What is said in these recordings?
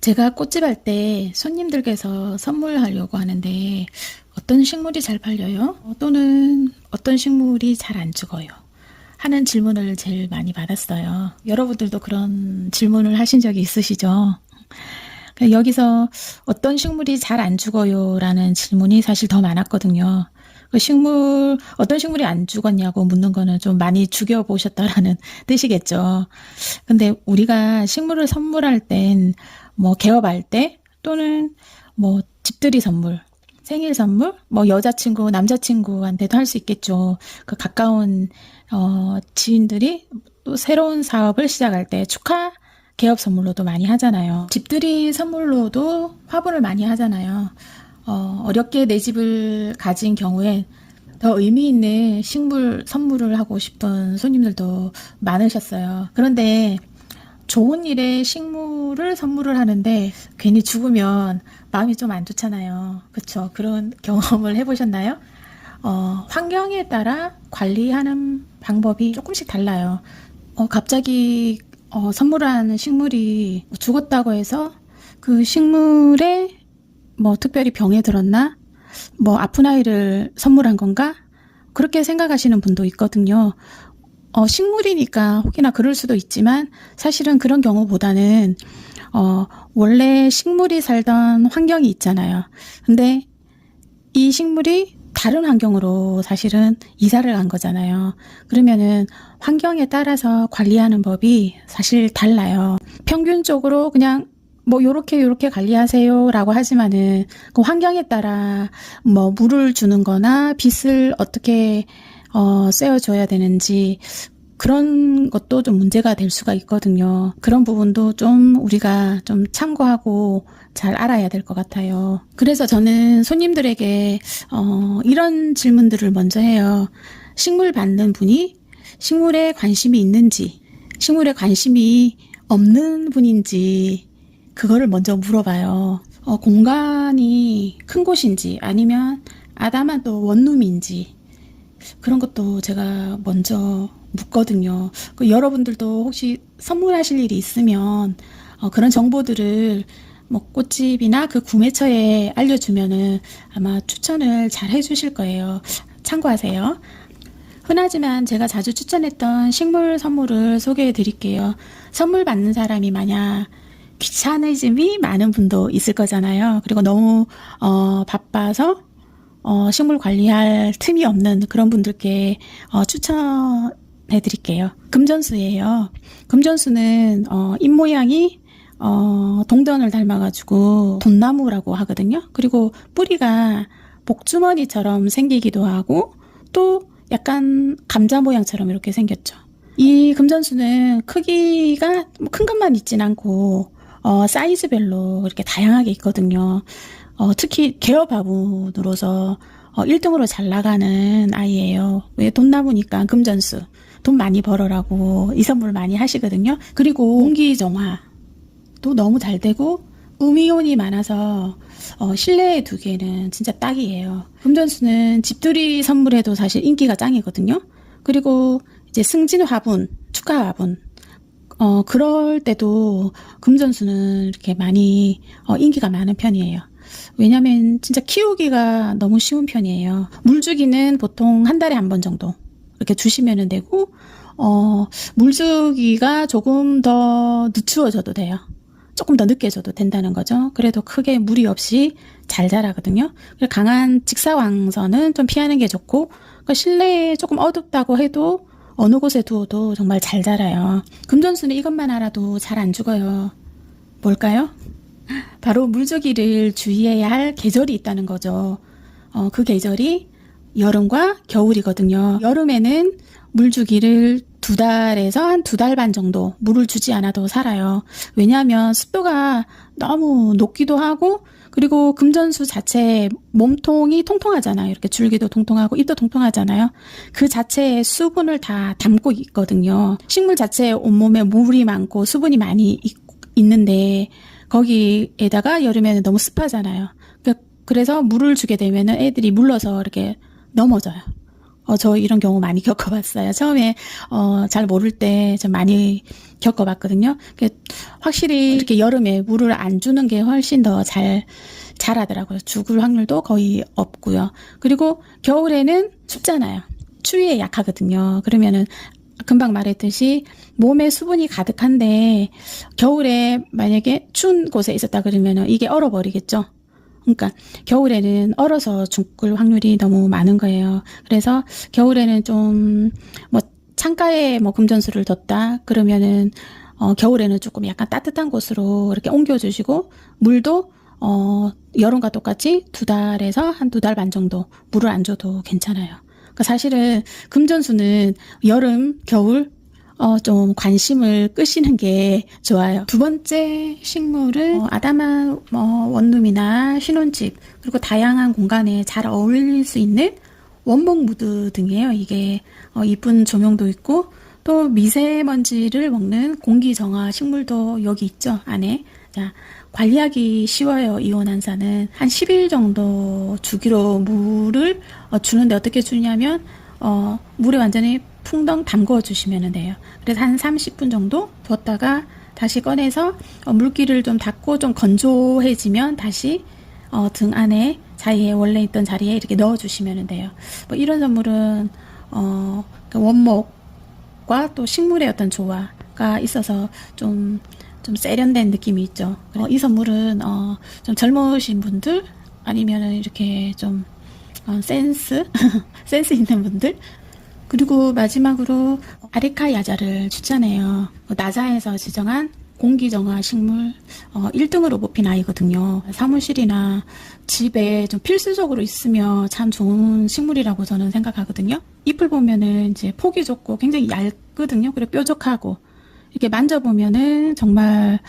제가 꽃집 할 때 손님들께서 선물하려고 하는데 어떤 식물이 잘 팔려요? 또는 어떤 식물이 잘 안 죽어요? 하는 질문을 제일 많이 받았어요. 여러분들도 그런 질문을 하신 적이 있으시죠? 여기서 어떤 식물이 잘 안 죽어요? 라는 질문이 사실 더 많았거든요. 어떤 식물이 안 죽었냐고 묻는 거는 좀 많이 죽여보셨다라는 뜻이겠죠. 근데 우리가 식물을 선물할 땐 개업할 때 또는 집들이 선물, 생일 선물, 여자친구, 남자친구한테도 할 수 있겠죠. 그 가까운 지인들이 또 새로운 사업을 시작할 때 축하 개업 선물로도 많이 하잖아요. 집들이 선물로도 화분을 많이 하잖아요. 어렵게 내 집을 가진 경우에 더 의미 있는 식물 선물을 하고 싶은 손님들도 많으셨어요. 그런데 좋은 일에 식물을 선물을 하는데 괜히 죽으면 마음이 좀 안 좋잖아요. 그쵸? 그런 경험을 해보셨나요? 환경에 따라 관리하는 방법이 조금씩 달라요. 갑자기 선물하는 식물이 죽었다고 해서 그 식물에 특별히 병에 들었나? 아픈 아이를 선물한 건가? 그렇게 생각하시는 분도 있거든요. 식물이니까 혹이나 그럴 수도 있지만 사실은 그런 경우보다는 원래 식물이 살던 환경이 있잖아요. 근데 이 식물이 다른 환경으로 사실은 이사를 간 거잖아요. 그러면은 환경에 따라서 관리하는 법이 사실 달라요. 평균적으로 그냥 요렇게 관리하세요 라고 하지만은 그 환경에 따라 물을 주는 거나 빛을 어떻게 쐬어줘야 되는지 그런 것도 좀 문제가 될 수가 있거든요. 그런 부분도 좀 우리가 좀 참고하고 잘 알아야 될 것 같아요. 그래서 저는 손님들에게 이런 질문들을 먼저 해요. 식물 받는 분이 식물에 관심이 있는지, 식물에 관심이 없는 분인지 그거를 먼저 물어봐요. 공간이 큰 곳인지 아니면 아담한도 원룸인지 그런 것도 제가 먼저 묻거든요. 여러분들도 혹시 선물하실 일이 있으면 그런 정보들을 꽃집이나 그 구매처에 알려주면은 아마 추천을 잘 해주실 거예요. 참고하세요. 흔하지만 제가 자주 추천했던 식물 선물을 소개해 드릴게요. 선물 받는 사람이 만약 귀차니즘이 많은 분도 있을 거잖아요. 그리고 너무 바빠서 식물 관리할 틈이 없는 그런 분들께 추천해 드릴게요. 금전수예요. 금전수는 잎모양이 동전을 닮아가지고 돈나무라고 하거든요. 그리고 뿌리가 복주머니처럼 생기기도 하고 또 약간 감자 모양처럼 이렇게 생겼죠. 이 금전수는 크기가 큰 것만 있진 않고 사이즈별로 이렇게 다양하게 있거든요. 특히 개업화분으로서 1등으로 잘 나가는 아이예요. 왜? 돈나무니까 금전수. 돈 많이 벌어라고 이 선물 많이 하시거든요. 그리고 공기정화도 너무 잘 되고 음이온이 많아서 실내에 두기에는 진짜 딱이에요. 금전수는 집들이 선물에도 사실 인기가 짱이거든요. 그리고 이제 승진 화분, 축하 화분 그럴 때도 금전수는 이렇게 많이 인기가 많은 편이에요. 왜냐면 진짜 키우기가 너무 쉬운 편이에요. 물주기는 보통 한 달에 한 번 정도 이렇게 주시면 되고 물주기가 조금 더 늦추어져도 돼요. 조금 더 늦게 줘도 된다는 거죠. 그래도 크게 무리 없이 잘 자라거든요. 강한 직사광선은 좀 피하는 게 좋고 실내에 조금 어둡다고 해도 어느 곳에 두어도 정말 잘 자라요. 금전수는 이것만 알아도 잘 안 죽어요. 뭘까요? 바로 물주기를 주의해야 할 계절이 있다는 거죠. 그 계절이 여름과 겨울이거든요. 여름에는 물주기를 2달에서 한 2달 반 정도 물을 주지 않아도 살아요. 왜냐하면 습도가 너무 높기도 하고 그리고 금전수 자체 몸통이 통통하잖아요. 이렇게 줄기도 통통하고 잎도 통통하잖아요. 그 자체에 수분을 다 담고 있거든요. 식물 자체에 온몸에 물이 많고 수분이 많이 있는데 거기에다가 여름에는 너무 습하잖아요. 그래서 물을 주게 되면 애들이 물러서 이렇게 넘어져요. 저 이런 경우 많이 겪어봤어요. 처음에 잘 모를 때 좀 많이 겪어봤거든요. 확실히 이렇게 여름에 물을 안 주는 게 훨씬 더 자라더라고요. 죽을 확률도 거의 없고요. 그리고 겨울에는 춥잖아요. 추위에 약하거든요. 그러면은 금방 말했듯이 몸에 수분이 가득한데 겨울에 만약에 추운 곳에 있었다 그러면은 이게 얼어버리겠죠. 그러니까 겨울에는 얼어서 죽을 확률이 너무 많은 거예요. 그래서 겨울에는 좀 뭐 창가에 뭐 금전수를 뒀다 그러면은 겨울에는 조금 약간 따뜻한 곳으로 이렇게 옮겨주시고 물도 여름과 똑같이 2달에서 한 2달 반 정도 물을 안 줘도 괜찮아요. 그러니까 사실은 금전수는 여름, 겨울 좀 관심을 끄시는 게 좋아요. 두 번째 식물은 아담한 원룸이나 신혼집 그리고 다양한 공간에 잘 어울릴 수 있는 원목 무드 등이에요. 이게 이쁜 조명도 있고 또 미세먼지를 먹는 공기정화 식물도 여기 있죠. 안에. 자, 관리하기 쉬워요. 이온한산은 한 10일 정도 주기로 물을 주는데 어떻게 주냐면 물에 완전히 풍덩 담궈 주시면 돼요. 그래서 한 30분 정도 두었다가 다시 꺼내서 물기를 좀 닦고 좀 건조해지면 다시 등 안에 자리에 원래 있던 자리에 이렇게 넣어 주시면 돼요. 뭐 이런 선물은 원목과 또 식물의 어떤 조화가 있어서 좀 세련된 느낌이 있죠. 이 선물은 좀 젊으신 분들 아니면은 이렇게 좀 센스 있는 분들 그리고 마지막으로 아레카 야자를 추천해요. 나사에서 지정한 공기정화 식물 1등으로 뽑힌 아이거든요. 사무실이나 집에 좀 필수적으로 있으면 참 좋은 식물이라고 저는 생각하거든요. 잎을 보면은 이제 폭이 좁고 굉장히 얇거든요. 그리고 뾰족하고 이렇게 만져보면은 정말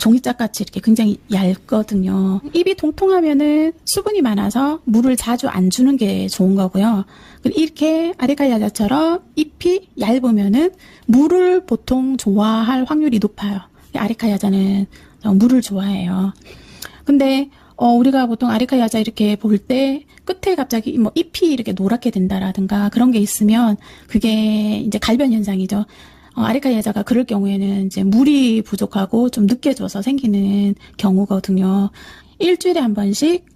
종이짝 같이 이렇게 굉장히 얇거든요. 잎이 통통하면은 수분이 많아서 물을 자주 안 주는 게 좋은 거고요. 이렇게 아레카야자처럼 잎이 얇으면은 물을 보통 좋아할 확률이 높아요. 아레카야자는 물을 좋아해요. 근데 우리가 보통 아레카야자 이렇게 볼 때 끝에 갑자기 뭐 잎이 이렇게 노랗게 된다라든가 그런 게 있으면 그게 이제 갈변 현상이죠. 아레카야자가 그럴 경우에는 이제 물이 부족하고 좀 늦게 줘서 생기는 경우거든요. 일주일에 한 번씩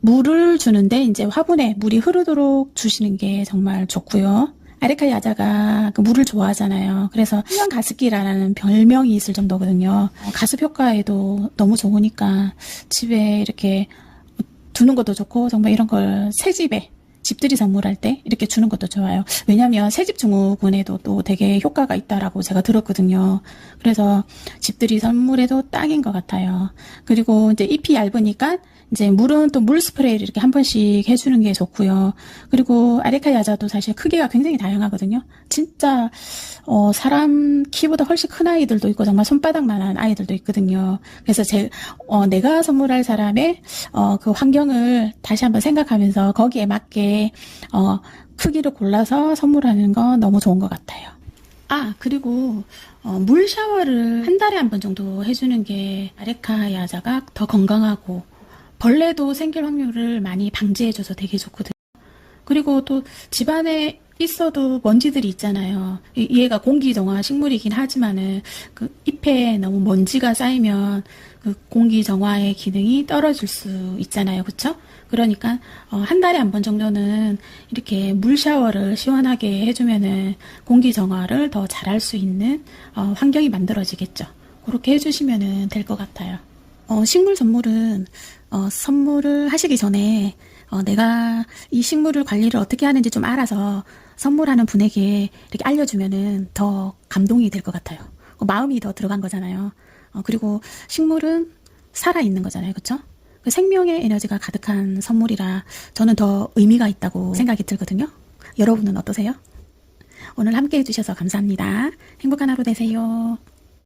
물을 주는데 이제 화분에 물이 흐르도록 주시는 게 정말 좋고요. 아레카야자가 그 물을 좋아하잖아요. 그래서 수면 가습기라는 별명이 있을 정도거든요. 가습 효과에도 너무 좋으니까 집에 이렇게 두는 것도 좋고 정말 이런 걸 새 집에 집들이 선물할 때 이렇게 주는 것도 좋아요. 왜냐면 새집 증후군에도 또 되게 효과가 있다라고 제가 들었거든요. 그래서 집들이 선물에도 딱인 것 같아요. 그리고 이제 잎이 얇으니까 이제 물은 또 물 스프레이를 이렇게 한 번씩 해주는 게 좋고요. 그리고 아레카야자도 사실 크기가 굉장히 다양하거든요. 진짜 사람 키보다 훨씬 큰 아이들도 있고 정말 손바닥만한 아이들도 있거든요. 그래서 내가 선물할 사람의 그 환경을 다시 한번 생각하면서 거기에 맞게 크기를 골라서 선물하는 건 너무 좋은 것 같아요. 그리고 물 샤워를 한 달에 한 번 정도 해주는 게 아레카야자가 더 건강하고 벌레도 생길 확률을 많이 방지해줘서 되게 좋거든요. 그리고 또 집안에 있어도 먼지들이 있잖아요. 얘가 공기정화 식물이긴 하지만은 그 잎에 너무 먼지가 쌓이면 그 공기정화의 기능이 떨어질 수 있잖아요. 그쵸? 그러니까 한 달에 한 번 정도는 이렇게 물 샤워를 시원하게 해주면은 공기정화를 더 잘할 수 있는 환경이 만들어지겠죠. 그렇게 해주시면은 될 것 같아요. 식물 선물은 선물을 하시기 전에 내가 이 식물을 관리를 어떻게 하는지 좀 알아서 선물하는 분에게 이렇게 알려주면은 더 감동이 될 것 같아요. 마음이 더 들어간 거잖아요. 그리고 식물은 살아있는 거잖아요. 그쵸? 그 생명의 에너지가 가득한 선물이라 저는 더 의미가 있다고 생각이 들거든요. 여러분은 어떠세요? 오늘 함께 해주셔서 감사합니다. 행복한 하루 되세요.